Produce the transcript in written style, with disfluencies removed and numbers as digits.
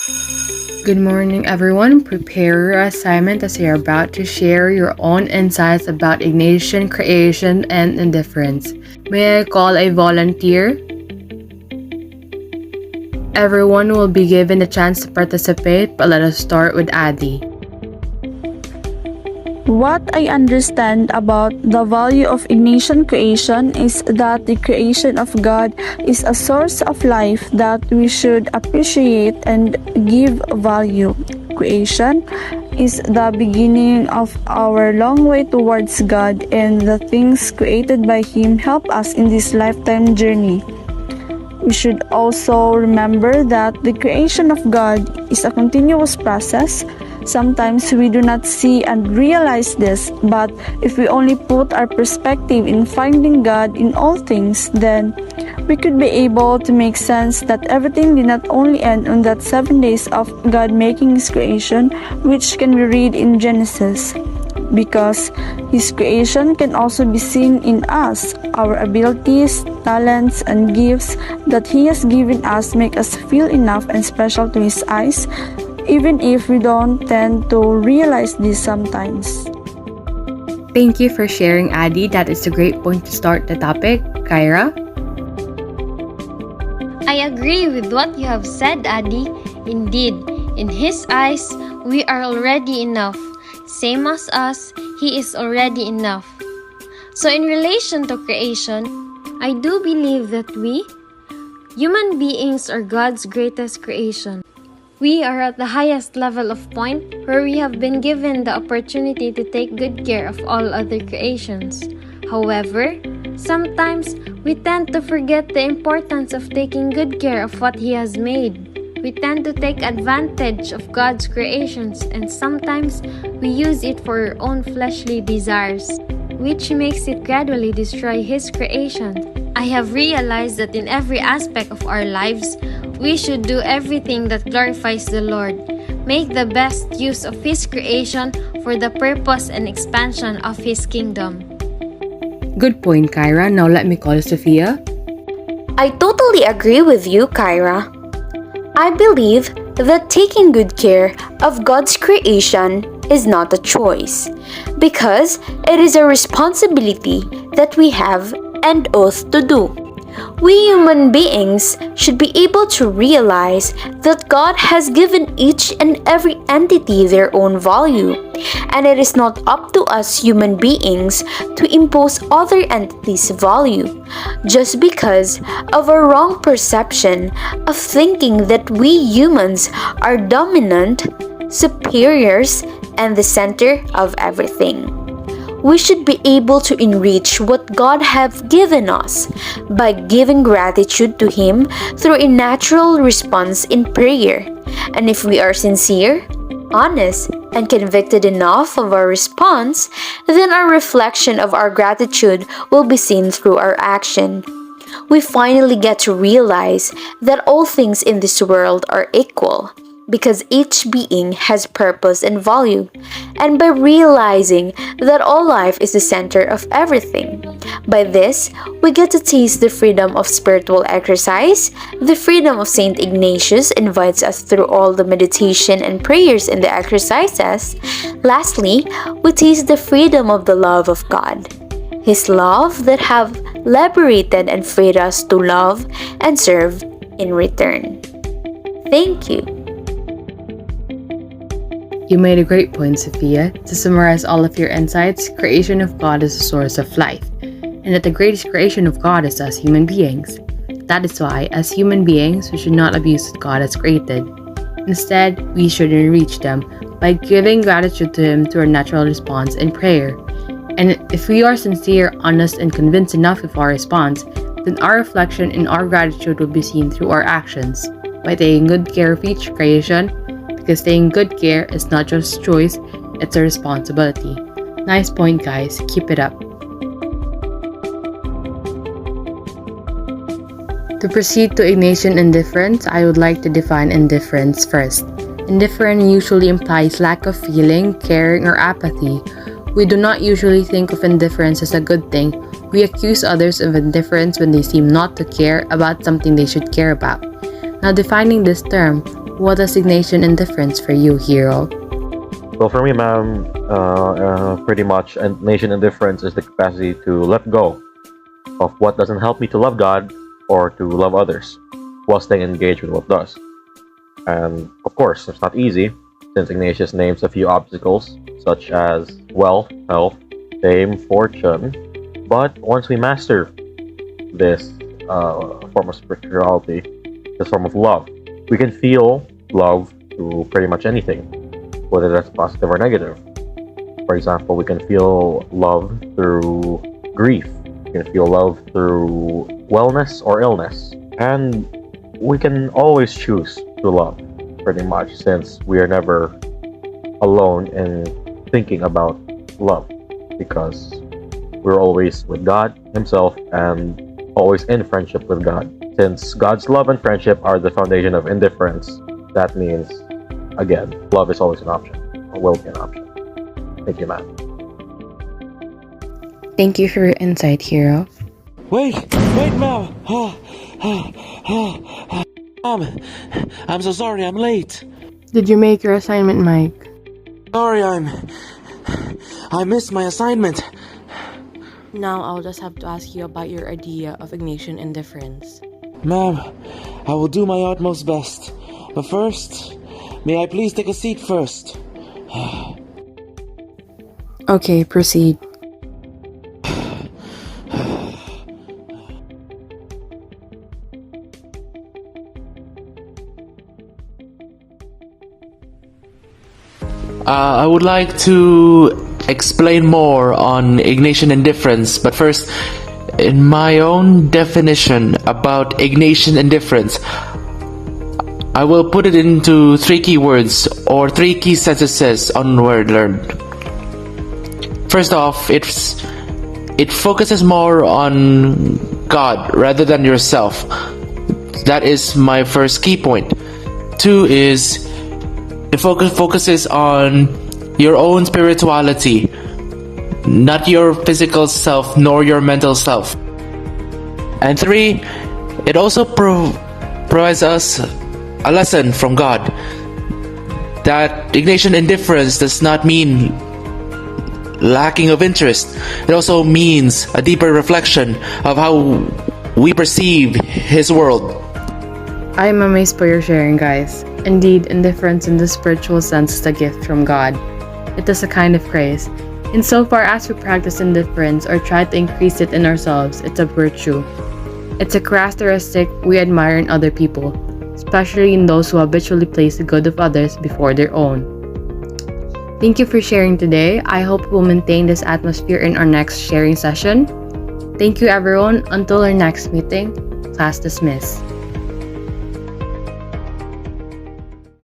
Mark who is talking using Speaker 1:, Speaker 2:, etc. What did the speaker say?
Speaker 1: Good morning, everyone. Prepare your assignment as you're about to share your own insights about Ignatian creation and indifference. May I call a volunteer? Everyone will be given a chance to participate, but let us start with Adi.
Speaker 2: What I understand about the value of Ignatian creation is that the creation of God is a source of life that we should appreciate and give value. Creation is the beginning of our long way towards God, and the things created by Him help us in this lifetime journey. We should also remember that the creation of God is a continuous process. Sometimes we do not see and realize this, but if we only put our perspective in finding God in all things, then we could be able to make sense that everything did not only end on that 7 days of God making His creation, which can be read in Genesis, because His creation can also be seen in us. Our abilities, talents, and gifts that He has given us make us feel enough and special to His eyes, even if we don't tend to realize this sometimes.
Speaker 1: Thank you for sharing, Adi. That is a great point to start the topic. Kyra?
Speaker 3: I agree with what you have said, Adi. Indeed, in His eyes, we are already enough. Same as us, He is already enough. So in relation to creation, I do believe that we, human beings, are God's greatest creation. We are at the highest level of point where we have been given the opportunity to take good care of all other creations. However, sometimes we tend to forget the importance of taking good care of what He has made. We tend to take advantage of God's creations, and sometimes we use it for our own fleshly desires, which makes it gradually destroy His creation. I have realized that in every aspect of our lives, we should do everything that glorifies the Lord. Make the best use of His creation for the purpose and expansion of His kingdom.
Speaker 1: Good point, Kyra. Now let me call Sophia.
Speaker 4: I totally agree with you, Kyra. I believe that taking good care of God's creation is not a choice, because it is a responsibility that we have and oath to do. We human beings should be able to realize that God has given each and every entity their own value, and it is not up to us human beings to impose other entities' value just because of a wrong perception of thinking that we humans are dominant, superiors, and the center of everything. We should be able to enrich what God has given us by giving gratitude to Him through a natural response in prayer. And if we are sincere, honest, and convicted enough of our response, then our reflection of our gratitude will be seen through our action. We finally get to realize that all things in this world are equal, because each being has purpose and value, and by realizing that all life is the center of everything. By this, we get to taste the freedom of spiritual exercise. The freedom of Saint Ignatius invites us through all the meditation and prayers in the exercises. Lastly, we taste the freedom of the love of God, His love that have liberated and freed us to love and serve in return. Thank you.
Speaker 1: You made a great point, Sophia. To summarize all of your insights, creation of God is a source of life, and that the greatest creation of God is us human beings. That is why, as human beings, we should not abuse what God has created. Instead, we should enrich them by giving gratitude to Him through our natural response in prayer. And if we are sincere, honest, and convinced enough of our response, then our reflection and our gratitude will be seen through our actions. By taking good care of each creation, because taking good care is not just a choice, it's a responsibility. Nice point, guys. Keep it up. To proceed to Ignatian indifference, I would like to define indifference first. Indifference usually implies lack of feeling, caring, or apathy. We do not usually think of indifference as a good thing. We accuse others of indifference when they seem not to care about something they should care about. Now, defining this term, What is Ignatian indifference for you, Hero?
Speaker 5: Well, for me, ma'am, pretty much nation indifference is the capacity to let go of what doesn't help me to love God or to love others while staying engaged with what does. And of course, it's not easy, since Ignatius names a few obstacles, such as wealth, health, fame, fortune. But once we master this form of spirituality, this form of love, we can feel love through pretty much anything, whether that's positive or negative. For example, we can feel love through grief. We can feel love through wellness or illness. And we can always choose to love, pretty much, since we are never alone in thinking about love, because we're always with God Himself and always in friendship with God. Since God's love and friendship are the foundation of indifference, that means, again, love is always an option, or will be an option. Thank you, ma'am.
Speaker 1: Thank you for your insight, Hero.
Speaker 6: Wait, ma'am. Ma'am, I'm so sorry, I'm late.
Speaker 1: Did you make your assignment, Mike?
Speaker 6: Sorry, I missed my assignment.
Speaker 7: Now I'll just have to ask you about your idea of Ignatian indifference.
Speaker 6: Ma'am, I will do my utmost best. But first, may I please take a seat first?
Speaker 1: Okay, proceed.
Speaker 6: I would like to explain more on Ignatian indifference, but first, in my own definition about Ignatian indifference, I will put it into 3 key words or 3 key sentences on word learned. First off, it focuses more on God rather than yourself. That is my first key point. 2 is it focuses on your own spirituality, not your physical self nor your mental self. And 3, it also provides us a lesson from God that Ignatian indifference does not mean lacking of interest. It also means a deeper reflection of how we perceive His world.
Speaker 1: I am amazed by your sharing, guys. Indeed, indifference in the spiritual sense is a gift from God. It is a kind of grace. Insofar as we practice indifference or try to increase it in ourselves, it's a virtue. It's a characteristic we admire in other people, especially in those who habitually place the good of others before their own. Thank you for sharing today. I hope we'll maintain this atmosphere in our next sharing session. Thank you, everyone. Until our next meeting, class dismissed.